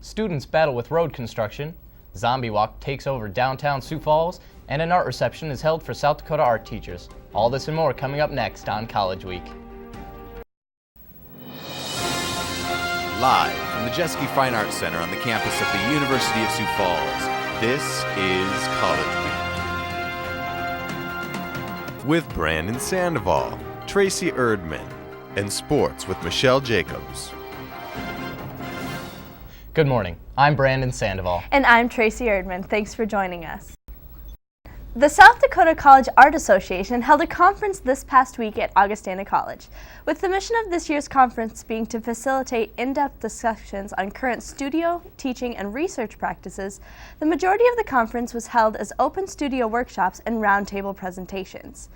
Students battle with road construction, Zombie Walk takes over downtown Sioux Falls, and an art reception is held for South Dakota art teachers. All this and more coming up next on College Week. Live from the Jeske Fine Arts Center on the campus of the University of Sioux Falls, this is College Week. With Brandon Sandoval, Tracy Erdman, and sports with Michelle Jacobs. Good morning. I'm Brandon Sandoval. And I'm Tracy Erdman. Thanks for joining us. The South Dakota College Art Association held a conference this past week at Augustana College, with the mission of this year's conference being to facilitate in-depth discussions on current studio, teaching, and research practices. The majority of the conference was held as open studio workshops and roundtable presentations.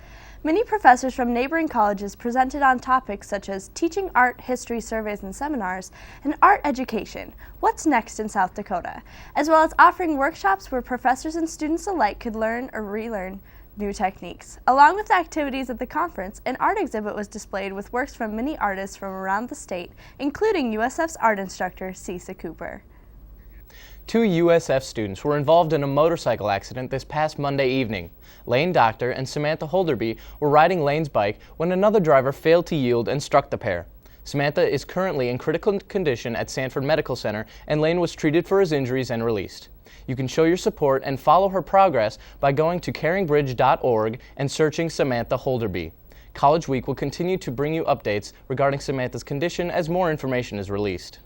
Many professors from neighboring colleges presented on topics such as teaching art history surveys and seminars, and art education, what's next in South Dakota, as well as offering workshops where professors and students alike could learn or relearn new techniques. Along with the activities at the conference, an art exhibit was displayed with works from many artists from around the state, including USF's art instructor, Cisa Cooper. 2 USF students were involved in a motorcycle accident this past Monday evening. Lane Doctor and Samantha Holderby were riding Lane's bike when another driver failed to yield and struck the pair. Samantha is currently in critical condition at Sanford Medical Center, and Lane was treated for his injuries and released. You can show your support and follow her progress by going to caringbridge.org and searching Samantha Holderby. College Week will continue to bring you updates regarding Samantha's condition as more information is released.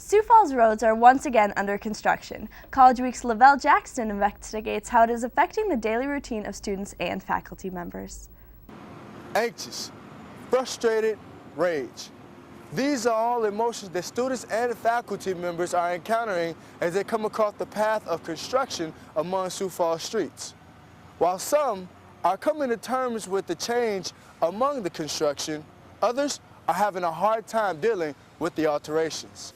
Sioux Falls roads are once again under construction. College Week's Lavelle Jackson investigates how it is affecting the daily routine of students and faculty members. Anxious, frustrated, rage. These are all emotions that students and faculty members are encountering as they come across the path of construction among Sioux Falls streets. While some are coming to terms with the change among the construction, others are having a hard time dealing with the alterations.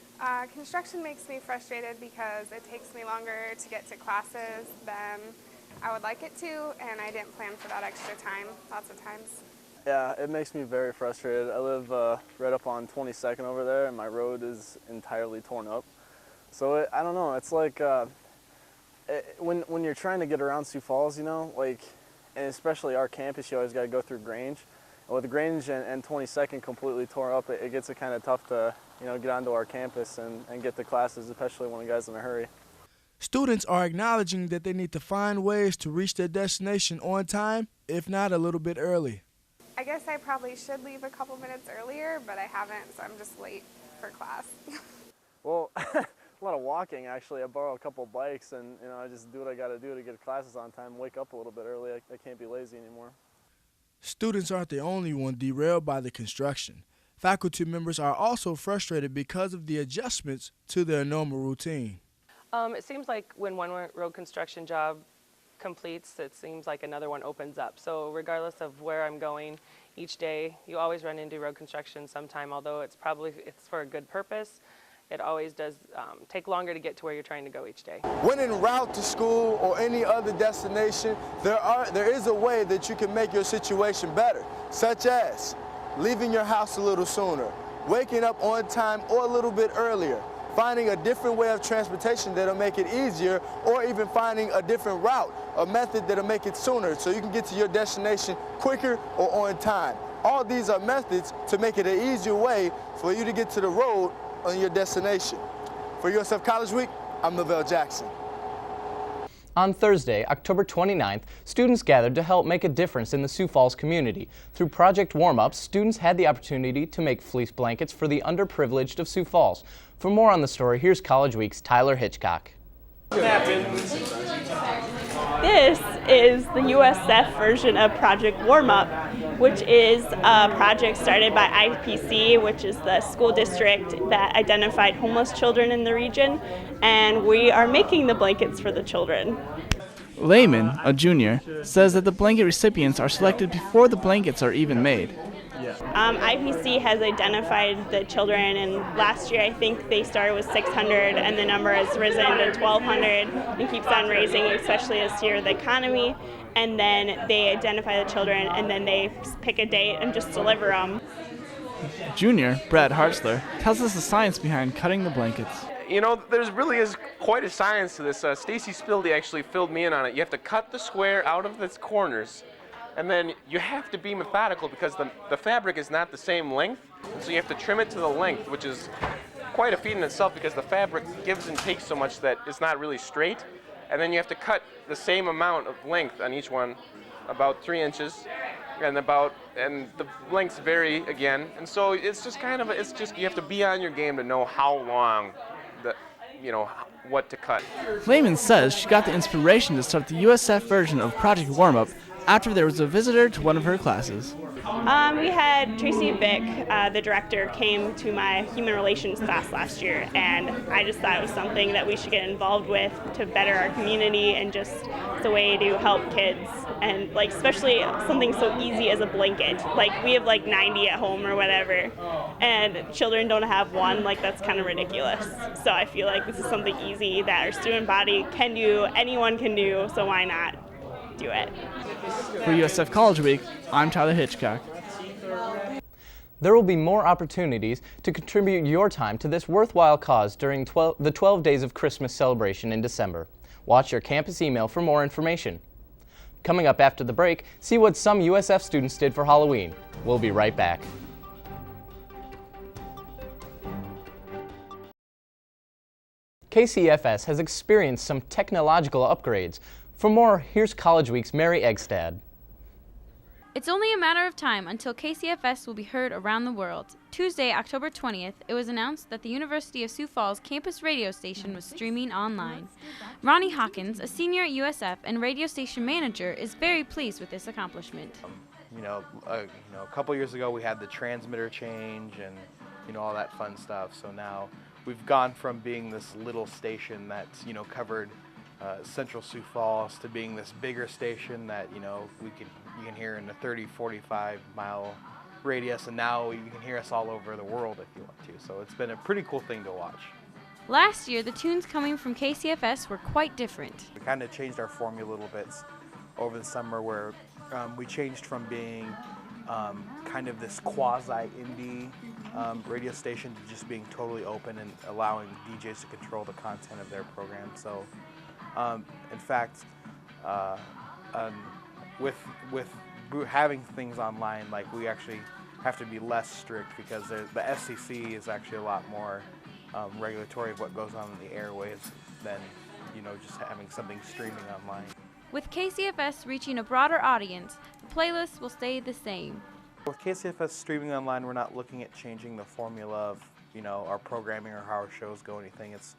Construction makes me frustrated because it takes me longer to get to classes than I would like it to, and I didn't plan for that extra time lots of times. Yeah, it makes me very frustrated. I live right up on 22nd over there, and my road is entirely torn up. So I don't know, it's like when you're trying to get around Sioux Falls, you know, like, and especially our campus, you always got to go through Grange. And with Grange and 22nd completely torn up, it gets kind of tough to, you know, get onto our campus and get to classes, especially when a guy's in a hurry. Students are acknowledging that they need to find ways to reach their destination on time, if not a little bit early. I guess I probably should leave a couple minutes earlier, but I haven't, so I'm just late for class. Well, a lot of walking, actually. I borrow a couple bikes, and you know, I just do what I got to do to get classes on time, wake up a little bit early. I can't be lazy anymore. Students aren't the only one derailed by the construction. Faculty members are also frustrated because of the adjustments to their normal routine. It seems like when one road construction job completes, it seems like another one opens up. So regardless of where I'm going each day, you always run into road construction sometime, although it's for a good purpose. It always does take longer to get to where you're trying to go each day. When en route to school or any other destination, there is a way that you can make your situation better, such as leaving your house a little sooner, waking up on time or a little bit earlier, finding a different way of transportation that'll make it easier, or even finding a different route, a method that'll make it sooner so you can get to your destination quicker or on time. All these are methods to make it an easier way for you to get to the road on your destination. For USF College Week, I'm Lavelle Jackson. On Thursday, October 29th, students gathered to help make a difference in the Sioux Falls community. Through Project Warm-Ups, students had the opportunity to make fleece blankets for the underprivileged of Sioux Falls. For more on the story, here's College Week's Tyler Hitchcock. This is the USF version of Project Warm-Up, which is a project started by IPC, which is the school district that identified homeless children in the region, and we are making the blankets for the children. Layman, a junior, says that the blanket recipients are selected before the blankets are even made. IPC has identified the children, and last year I think they started with 600, and the number has risen to 1,200 and keeps on raising, especially this year of the economy. And then they identify the children, and then they pick a date and just deliver them. Junior, Brad Hartzler, tells us the science behind cutting the blankets. You know, there's really is quite a science to this. Stacy Spildy actually filled me in on it. You have to cut the square out of its corners, and then you have to be methodical because the fabric is not the same length, so you have to trim it to the length, which is quite a feat in itself because the fabric gives and takes so much that it's not really straight, and then you have to cut the same amount of length on each one, about 3 inches, and the lengths vary again, and so it's just you have to be on your game to know how long what to cut. Lehman says she got the inspiration to start the USF version of Project Warm-Up after there was a visitor to one of her classes. We had Tracy Bick, the director, came to my human relations class last year, and I just thought it was something that we should get involved with to better our community and just the way to help kids, and like especially something so easy as a blanket. Like we have like 90 at home or whatever, and children don't have one. Like that's kind of ridiculous. So I feel like this is something easy that our student body can do, anyone can do, so why not do it? For USF College Week, I'm Tyler Hitchcock. There will be more opportunities to contribute your time to this worthwhile cause during the 12 days of Christmas celebration in December. Watch your campus email for more information. Coming up after the break, see what some USF students did for Halloween. We'll be right back. KCFS has experienced some technological upgrades. For more, here's College Week's Mary Eggstad. It's only a matter of time until KCFS will be heard around the world. Tuesday, October 20th, it was announced that the University of Sioux Falls campus radio station was streaming online. Ronnie Hawkins, a senior at USF and radio station manager, is very pleased with this accomplishment. A couple years ago we had the transmitter change and all that fun stuff. So now we've gone from being this little station that's covered central Sioux Falls to being this bigger station that you can hear in a 30-45 mile radius, and now you can hear us all over the world if you want to. So it's been a pretty cool thing to watch. Last year, the tunes coming from KCFS were quite different. We kind of changed our formula a little bit over the summer, where we changed from being kind of this quasi-indie radio station to just being totally open and allowing DJs to control the content of their program. So in fact, with having things online, like we actually have to be less strict because the FCC is actually a lot more regulatory of what goes on in the airwaves than just having something streaming online. With KCFS reaching a broader audience, the playlist will stay the same. With KCFS streaming online, we're not looking at changing the formula of our programming or how our shows go, anything. It's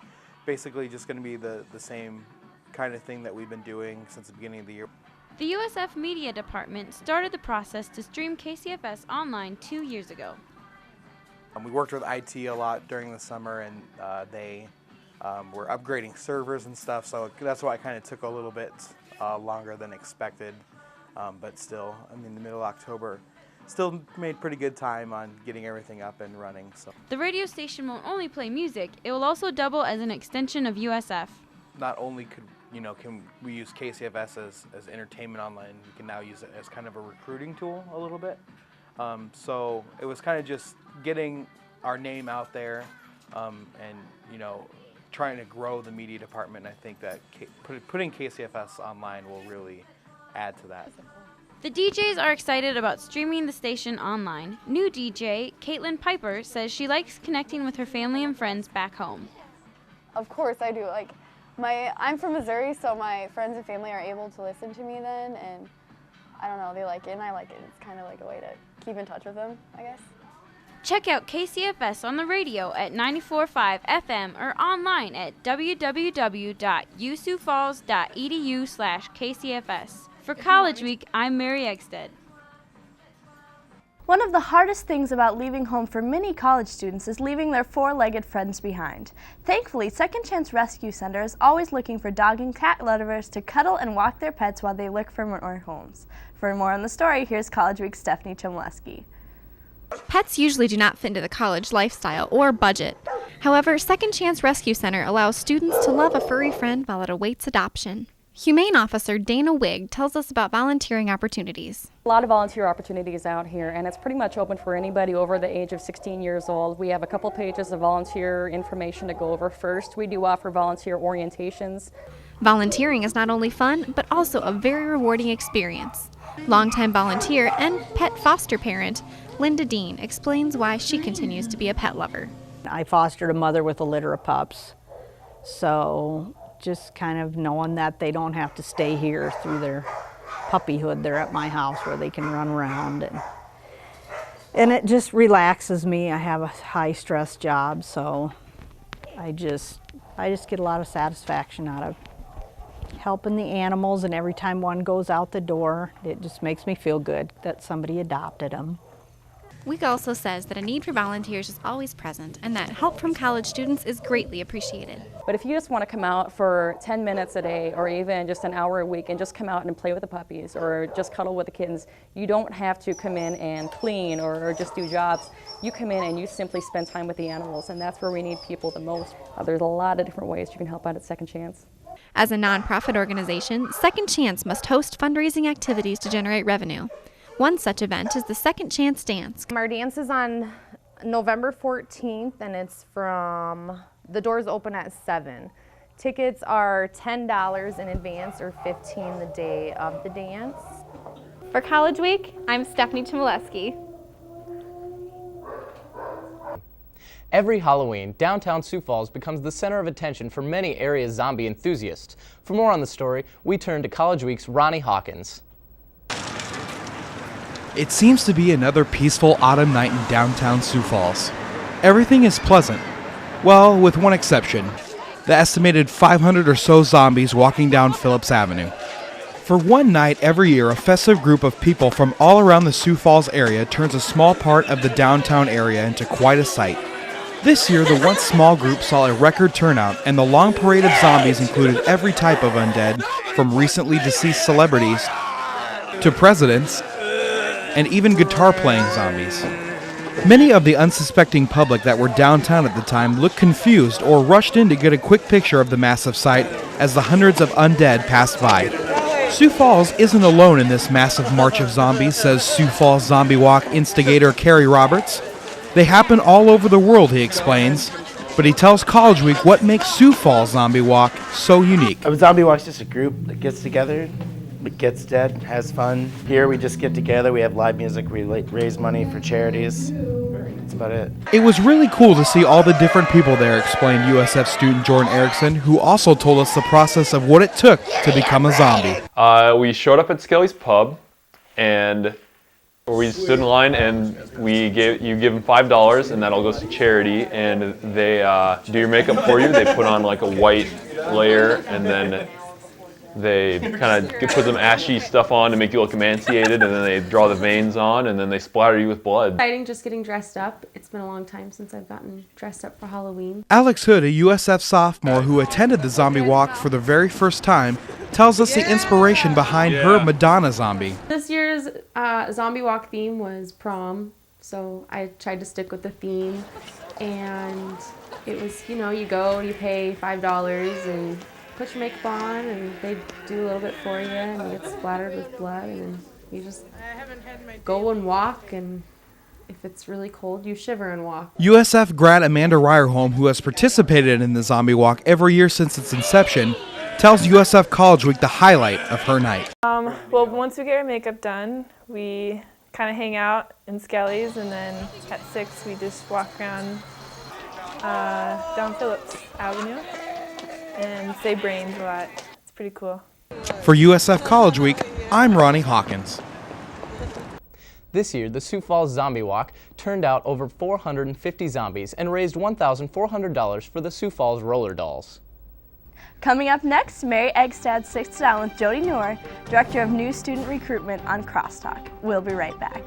basically just going to be the same kind of thing that we've been doing since the beginning of the year. The USF Media Department started the process to stream KCFS online 2 years ago. We worked with IT a lot during the summer, and they were upgrading servers and stuff, so that's why it kind of took a little bit longer than expected, but still, the middle of October, still made pretty good time on getting everything up and running. So the radio station won't only play music, it will also double as an extension of USF. Not only can we use KCFS as entertainment online, we can now use it as kind of a recruiting tool a little bit. So it was kind of just getting our name out there and trying to grow the media department. I think that putting KCFS online will really add to that. The DJs are excited about streaming the station online. New DJ, Caitlin Piper, says she likes connecting with her family and friends back home. Of course I do. I'm from Missouri, so my friends and family are able to listen to me then, and I don't know, they like it and I like it. It's kind of like a way to keep in touch with them, I guess. Check out KCFS on the radio at 94.5 FM or online at www.usiouxfalls.edu/KCFS. For College Week, I'm Mary Eggstad. One of the hardest things about leaving home for many college students is leaving their four-legged friends behind. Thankfully, Second Chance Rescue Center is always looking for dog and cat lovers to cuddle and walk their pets while they look for more homes. For more on the story, here's College Week's Stephanie Chomleski. Pets usually do not fit into the college lifestyle or budget. However, Second Chance Rescue Center allows students to love a furry friend while it awaits adoption. Humane Officer Dana Wigg tells us about volunteering opportunities. A lot of volunteer opportunities out here, and it's pretty much open for anybody over the age of 16 years old. We have a couple pages of volunteer information to go over. First, we do offer volunteer orientations. Volunteering is not only fun, but also a very rewarding experience. Longtime volunteer and pet foster parent Linda Dean explains why she continues to be a pet lover. I fostered a mother with a litter of pups, so just kind of knowing that they don't have to stay here through their puppyhood. They're at my house where they can run around, and it just relaxes me. I have a high stress job, so I just get a lot of satisfaction out of helping the animals, and every time one goes out the door, it just makes me feel good that somebody adopted them. Wigg also says that a need for volunteers is always present and that help from college students is greatly appreciated. But if you just want to come out for 10 minutes a day or even just an hour a week and just come out and play with the puppies or just cuddle with the kittens, you don't have to come in and clean or just do jobs. You come in and you simply spend time with the animals, and that's where we need people the most. There's a lot of different ways you can help out at Second Chance. As a nonprofit organization, Second Chance must host fundraising activities to generate revenue. One such event is the Second Chance Dance. Our dance is on November 14th, and it's the doors open at 7. Tickets are $10 in advance or $15 the day of the dance. For College Week, I'm Stephanie Chmielewski. Every Halloween, downtown Sioux Falls becomes the center of attention for many area zombie enthusiasts. For more on the story, we turn to College Week's Ronnie Hawkins. It seems to be another peaceful autumn night in downtown Sioux Falls. Everything is pleasant. Well, with one exception. The estimated 500 or so zombies walking down Phillips Avenue. For one night every year, a festive group of people from all around the Sioux Falls area turns a small part of the downtown area into quite a sight. This year, the once small group saw a record turnout, and the long parade of zombies included every type of undead, from recently deceased celebrities to presidents, and even guitar-playing zombies. Many of the unsuspecting public that were downtown at the time looked confused or rushed in to get a quick picture of the massive sight as the hundreds of undead passed by. Sioux Falls isn't alone in this massive march of zombies, says Sioux Falls Zombie Walk instigator Kerry Roberts. They happen all over the world, he explains, but he tells College Week what makes Sioux Falls Zombie Walk so unique. A zombie walk's just a group that gets together, gets dead, has fun. Here we just get together, we have live music, we raise money for charities. That's about it. It was really cool to see all the different people there, explained USF student Jordan Erickson, who also told us the process of what it took to become a zombie. We showed up at Skelly's Pub, and we stood in line, and you give them $5, and that all goes to charity, and they do your makeup for you. They put on like a white layer, and then they kind of put some ashy stuff on to make you look emaciated, and then they draw the veins on, and then they splatter you with blood. Exciting just getting dressed up. It's been a long time since I've gotten dressed up for Halloween. Alex Hood, a USF sophomore who attended the zombie walk for the very first time, tells us the inspiration behind her Madonna zombie. This year's zombie walk theme was prom, so I tried to stick with the theme, and it was, you go, you pay $5 and put your makeup on, and they do a little bit for you, and you get splattered with blood, and then you just go and walk, and if it's really cold, you shiver and walk. USF grad Amanda Ryerholm, who has participated in the zombie walk every year since its inception, tells USF College Week the highlight of her night. Well, once we get our makeup done, we kind of hang out in Skelly's, and then at 6 we just walk around down Phillips Avenue and say brains a lot. It's pretty cool. For USF College Week, I'm Ronnie Hawkins. This year, the Sioux Falls Zombie Walk turned out over 450 zombies and raised $1,400 for the Sioux Falls Roller Dolls. Coming up next, Mary Eggstad sits down with Jody Noor, Director of New Student Recruitment on CrossDock. We'll be right back.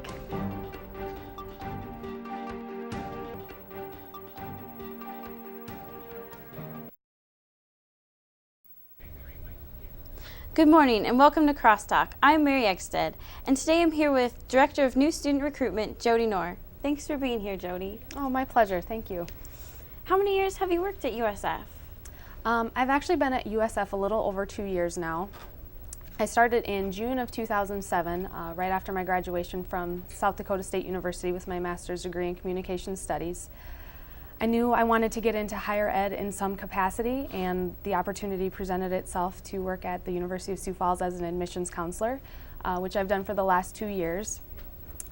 Good morning and welcome to CrossDock. I'm Mary Eggstad, and today I'm here with Director of New Student Recruitment, Jody Noor. Thanks for being here, Jody. Oh, my pleasure. Thank you. How many years have you worked at USF? I've actually been at USF a little over 2 years now. I started in June of 2007, right after my graduation from South Dakota State University with my master's degree in communication studies. I knew I wanted to get into higher ed in some capacity, and the opportunity presented itself to work at the University of Sioux Falls as an admissions counselor, which I've done for the last 2 years.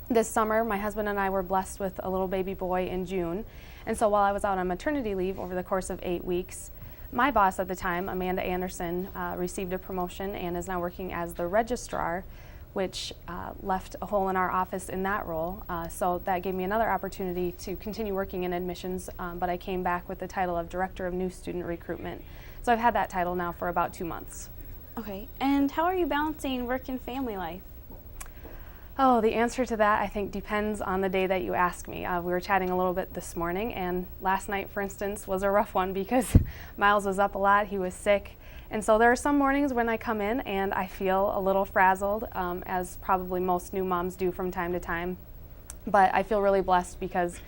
This summer, my husband and I were blessed with a little baby boy in June, and so while I was out on maternity leave over the course of 8 weeks, my boss at the time, Amanda Anderson, received a promotion and is now working as the registrar, which left a hole in our office in that role. So that gave me another opportunity to continue working in admissions, but I came back with the title of Director of New Student Recruitment. So I've had that title now for about 2 months. Okay, and how are you balancing work and family life? Oh, the answer to that, I think, depends on the day that you ask me. We were chatting a little bit this morning, and last night, for instance, was a rough one because Miles was up a lot, he was sick. And so there are some mornings when I come in and I feel a little frazzled, as probably most new moms do from time to time. But I feel really blessed because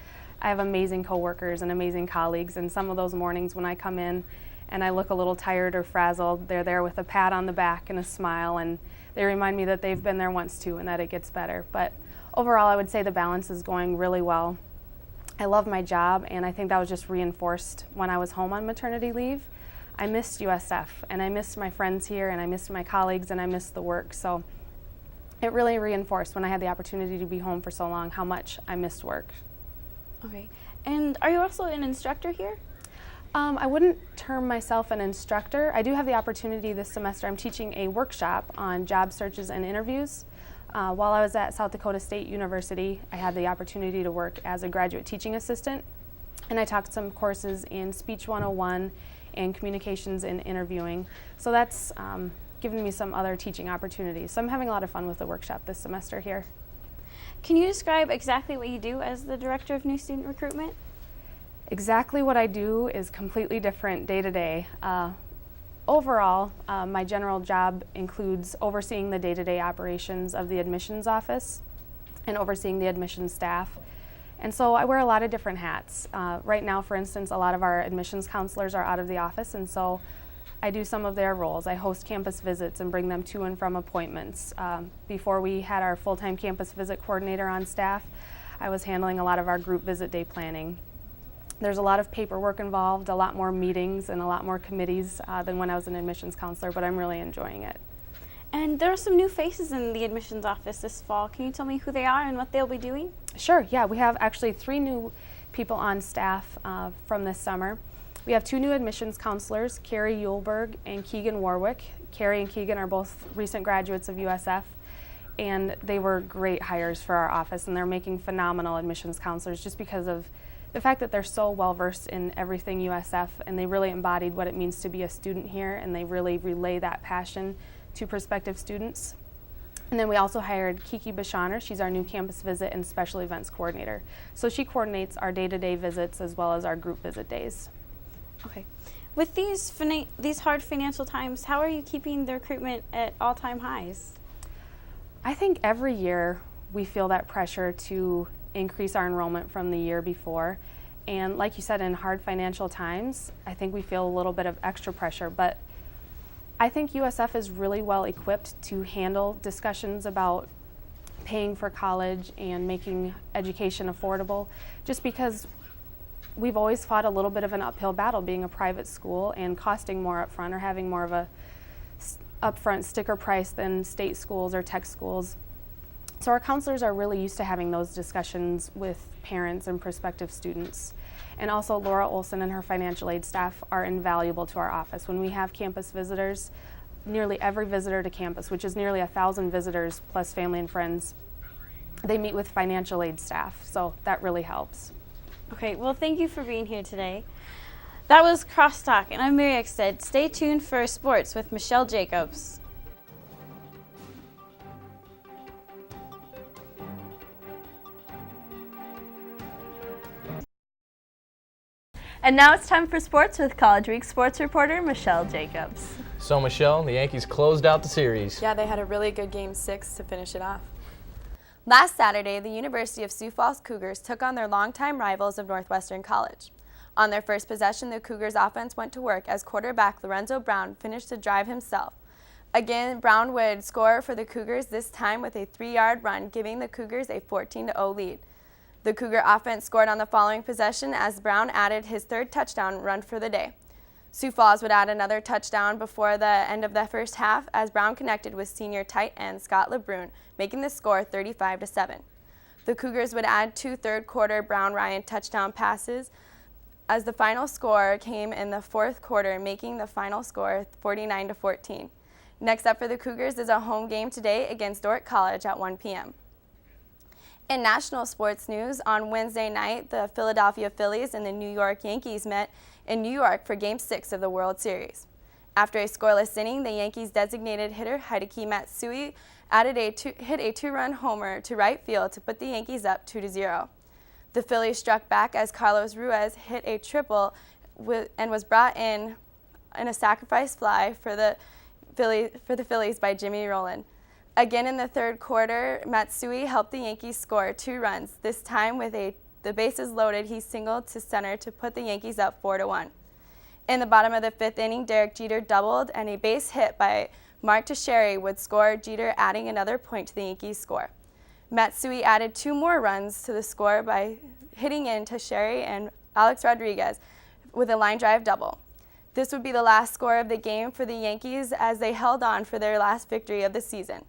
I have amazing coworkers and amazing colleagues, and some of those mornings when I come in and I look a little tired or frazzled, they're there with a pat on the back and a smile, and they remind me that they've been there once too and that it gets better. But overall, I would say the balance is going really well. I love my job, and I think that was just reinforced when I was home on maternity leave. I missed USF, and I missed my friends here, and I missed my colleagues, and I missed the work. So it really reinforced when I had the opportunity to be home for so long how much I missed work. Okay, and are you also an instructor here? I wouldn't term myself an instructor. I do have the opportunity this semester. I'm teaching a workshop on job searches and interviews. While I was at South Dakota State University, I had the opportunity to work as a graduate teaching assistant, and I taught some courses in Speech 101 and communications and interviewing. So that's given me some other teaching opportunities. So I'm having a lot of fun with the workshop this semester here. Can you describe exactly what you do as the Director of New Student Recruitment? Exactly what I do is completely different day to day. Overall, my general job includes overseeing the day-to-day operations of the admissions office and overseeing the admissions staff. And so I wear a lot of different hats. Right now, for instance, a lot of our admissions counselors are out of the office, and so I do some of their roles. I host campus visits and bring them to and from appointments. Before we had our full-time campus visit coordinator on staff, I was handling a lot of our group visit day planning. There's a lot of paperwork involved, a lot more meetings, and a lot more committees than when I was an admissions counselor, but I'm really enjoying it. And there are some new faces in the admissions office this fall. Can you tell me who they are and what they'll be doing? Sure, yeah. We have actually 3 new people on staff from this summer. We have 2 new admissions counselors, Carrie Yulberg and Keegan Warwick. Carrie and Keegan are both recent graduates of USF, and they were great hires for our office, and they're making phenomenal admissions counselors just because of the fact that they're so well versed in everything USF, and they really embodied what it means to be a student here, and they really relay that passion to prospective students. And then we also hired Kiki Bishoner. She's our new campus visit and special events coordinator. So she coordinates our day-to-day visits as well as our group visit days. Okay. With these hard financial times, how are you keeping the recruitment at all-time highs? I think every year we feel that pressure to increase our enrollment from the year before. And like you said, in hard financial times, I think we feel a little bit of extra pressure. But I think USF is really well equipped to handle discussions about paying for college and making education affordable, just because we've always fought a little bit of an uphill battle being a private school and costing more upfront or having more of a upfront sticker price than state schools or tech schools. So our counselors are really used to having those discussions with parents and prospective students. And also Laura Olson and her financial aid staff are invaluable to our office. When we have campus visitors, nearly every visitor to campus, which is nearly 1,000 visitors plus family and friends, they meet with financial aid staff. So that really helps. Okay, well, thank you for being here today. That was CrossDock, and I'm Mary Exted. Stay tuned for sports with Michelle Jacobs. And now it's time for sports with College Week sports reporter Michelle Jacobs. So Michelle, the Yankees closed out the series. Yeah, they had a really good Game 6 to finish it off. Last Saturday, the University of Sioux Falls Cougars took on their longtime rivals of Northwestern College. On their first possession, the Cougars offense went to work as quarterback Lorenzo Brown finished the drive himself. Again, Brown would score for the Cougars, this time with a 3-yard run, giving the Cougars a 14-0 lead. The Cougar offense scored on the following possession as Brown added his third touchdown run for the day. Sioux Falls would add another touchdown before the end of the first half as Brown connected with senior tight end Scott LeBrun, making the score 35-7. The Cougars would add 2 third-quarter Brown-Ryan touchdown passes as the final score came in the fourth quarter, making the final score 49-14. Next up for the Cougars is a home game today against Dordt College at 1 p.m. In national sports news, on Wednesday night, the Philadelphia Phillies and the New York Yankees met in New York for Game 6 of the World Series. After a scoreless inning, the Yankees' designated hitter Hideki Matsui hit a 2-run homer to right field to put the Yankees up 2-0. The Phillies struck back as Carlos Ruiz hit a triple and was brought in a sacrifice fly for the Phillies by Jimmy Roland. Again in the third quarter, Matsui helped the Yankees score 2 runs. This time with the bases loaded, he singled to center to put the Yankees up 4-1. In the bottom of the 5th inning, Derek Jeter doubled and a base hit by Mark Teixeira would score, Jeter adding another point to the Yankees score. Matsui added 2 more runs to the score by hitting in Teixeira and Alex Rodriguez with a line drive double. This would be the last score of the game for the Yankees as they held on for their last victory of the season.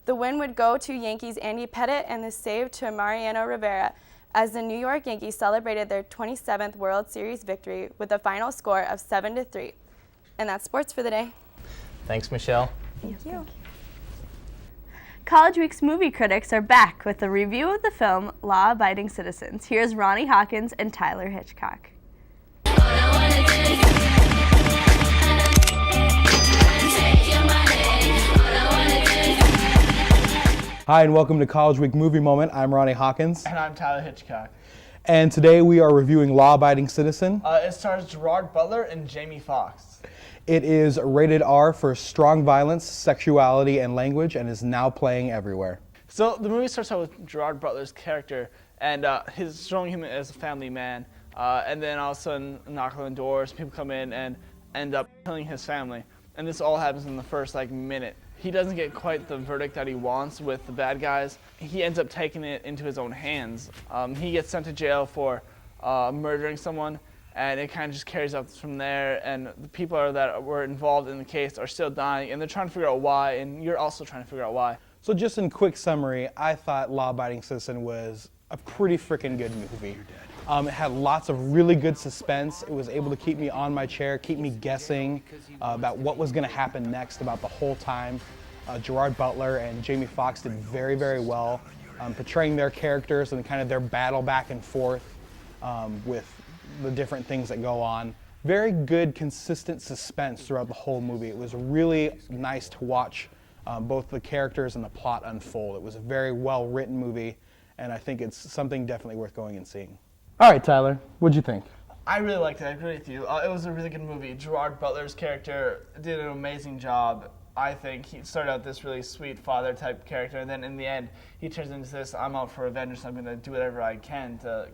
The win would go to Yankees' Andy Pettitte and the save to Mariano Rivera as the New York Yankees celebrated their 27th World Series victory with a final score of 7-3. And that's sports for the day. Thanks, Michelle. Thank you. College Week's movie critics are back with a review of the film Law Abiding Citizens. Here's Ronnie Hawkins and Tyler Hitchcock. Hi, and welcome to College Week Movie Moment. I'm Ronnie Hawkins. And I'm Tyler Hitchcock. And today we are reviewing Law Abiding Citizen. It stars Gerard Butler and Jamie Foxx. It is rated R for strong violence, sexuality, and language, and is now playing everywhere. So the movie starts out with Gerard Butler's character, and his showing him as a family man, and then all of a sudden knock on the doors, people come in and end up killing his family. And this all happens in the first minute. He doesn't get quite the verdict that he wants with the bad guys. He ends up taking it into his own hands. He gets sent to jail for murdering someone, and it kind of just carries up from there. And the people that were involved in the case are still dying, and they're trying to figure out why, and you're also trying to figure out why. So just in quick summary, I thought Law Abiding Citizen was a pretty freaking good movie. It had lots of really good suspense. It was able to keep me on my chair, keep me guessing about what was going to happen next about the whole time. Gerard Butler and Jamie Foxx did very, very well portraying their characters and kind of their battle back and forth with the different things that go on. Very good, consistent suspense throughout the whole movie. It was really nice to watch both the characters and the plot unfold. It was a very well-written movie, and I think it's something definitely worth going and seeing. All right, Tyler, what'd you think? I really liked it. I agree with you. It was a really good movie. Gerard Butler's character did an amazing job. I think he started out this really sweet father-type character, and then in the end, he turns into this, I'm out for revenge, so I'm going to do whatever I can to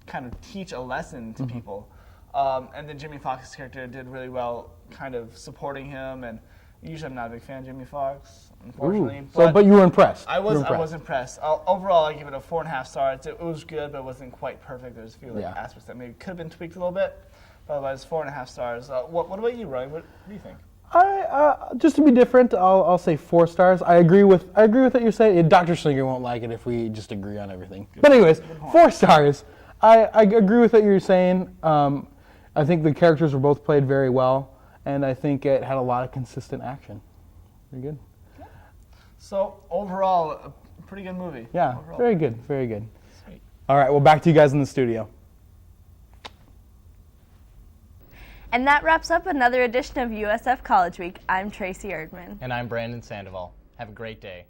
kind of teach a lesson to people. And then Jamie Foxx's character did really well kind of supporting him, and usually I'm not a big fan of Jamie Foxx, unfortunately. Ooh. But you were impressed. I was impressed. Overall, I give it a 4.5 stars. It was good, but it wasn't quite perfect. There's a few aspects that maybe could have been tweaked a little bit, but otherwise 4.5 stars. What about you, Roy? What do you think? Just to be different, I'll say 4 stars. I agree with what you're saying. Dr. Slinger won't like it if we just agree on everything. Good. But anyways, 4 stars. I agree with what you're saying. I think the characters were both played very well, and I think it had a lot of consistent action. Pretty good. So overall, a pretty good movie. Yeah, overall. Very good, very good. Sweet. All right, well, back to you guys in the studio. And that wraps up another edition of USF College Week. I'm Tracy Erdman. And I'm Brandon Sandoval. Have a great day.